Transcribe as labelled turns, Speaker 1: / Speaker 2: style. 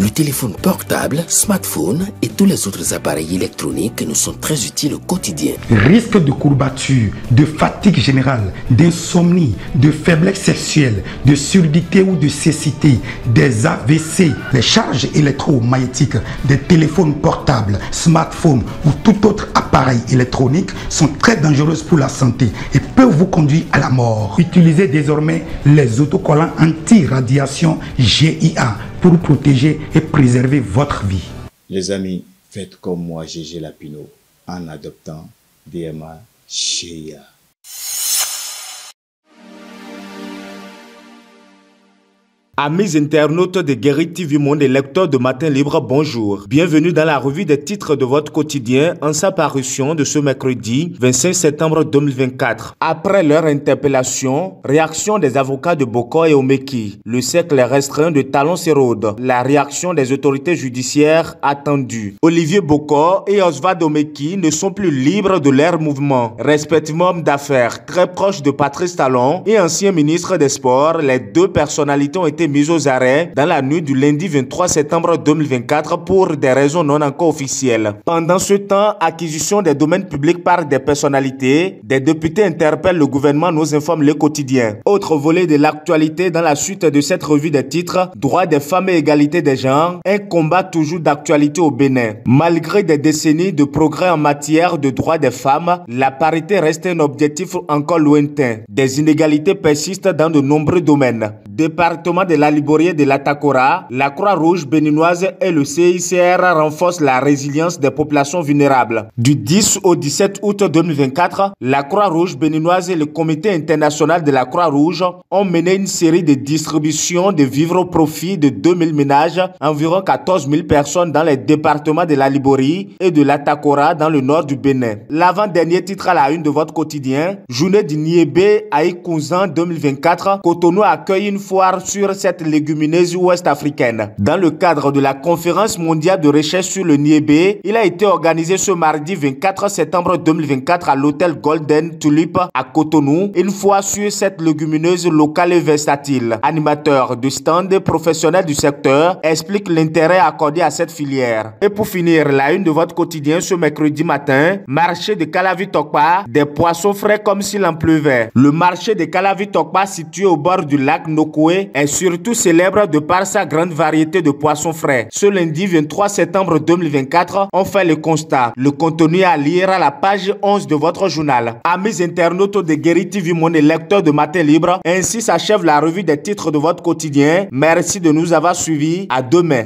Speaker 1: Le téléphone portable, smartphone et tous les autres appareils électroniques nous sont très utiles au quotidien.
Speaker 2: Risque de courbature, de fatigue générale, d'insomnie, de faiblesse sexuelle, de surdité ou de cécité, des AVC, les charges électromagnétiques des téléphones portables, smartphones ou tout autre appareil électronique sont très dangereuses pour la santé et peuvent vous conduire à la mort. Utilisez désormais les autocollants anti-radiation GIA pour protéger et préserver votre vie.
Speaker 3: Les amis, faites comme moi, Gégé Lapino, en adoptant DMA GIA.
Speaker 4: Amis internautes de Guéri TV Monde et lecteurs de Matin Libre, bonjour. Bienvenue dans la revue des titres de votre quotidien en sa parution de ce mercredi 25 septembre 2024. Après leur interpellation, réaction des avocats de Boko et Omeki, le cercle restreint de Talon s'érode, la réaction des autorités judiciaires attendue. Olivier Boko et Oswald Omeki ne sont plus libres de leur mouvement. Respectivement homme d'affaires très proche de Patrice Talon et ancien ministre des Sports, les deux personnalités ont été mises aux arrêts dans la nuit du lundi 23 septembre 2024 pour des raisons non encore officielles. Pendant ce temps, acquisition des domaines publics par des personnalités, des députés interpellent le gouvernement, nous informe Le Quotidien. Autre volet de l'actualité dans la suite de cette revue des titres, droits des femmes et égalité des genres, un combat toujours d'actualité au Bénin. Malgré des décennies de progrès en matière de droits des femmes, la parité reste un objectif encore lointain. Des inégalités persistent dans de nombreux domaines. Département de la Liborie et de la Takora, la Croix-Rouge béninoise et le CICR renforcent la résilience des populations vulnérables. Du 10 au 17 août 2024, la Croix-Rouge béninoise et le Comité international de la Croix-Rouge ont mené une série de distributions de vivres au profit de 2000 ménages, environ 14 000 personnes dans les départements de la Liborie et de la Takora dans le nord du Bénin. L'avant-dernier titre à la une de votre quotidien, journée du Niébé à Ikouzan 2024, Cotonou accueille une foire sur cette légumineuse ouest-africaine. Dans le cadre de la conférence mondiale de recherche sur le niébé, il a été organisé ce mardi 24 septembre 2024 à l'hôtel Golden Tulip à Cotonou, une foire sur cette légumineuse locale et versatile. Animateur de stand professionnel du secteur explique l'intérêt accordé à cette filière. Et pour finir, la une de votre quotidien ce mercredi matin, marché de Calavi-Tokpa, des poissons frais comme s'il en pleuvait. Le marché de Calavi-Tokpa situé au bord du lac Nokoué est surtout célèbre de par sa grande variété de poissons frais. Ce lundi 23 septembre 2024, on fait le constat. Le contenu à lire à la page 11 de votre journal. Amis internautes de Guéri TV Monde et lecteurs de Matin Libre, ainsi s'achève la revue des titres de votre quotidien. Merci de nous avoir suivis. À demain.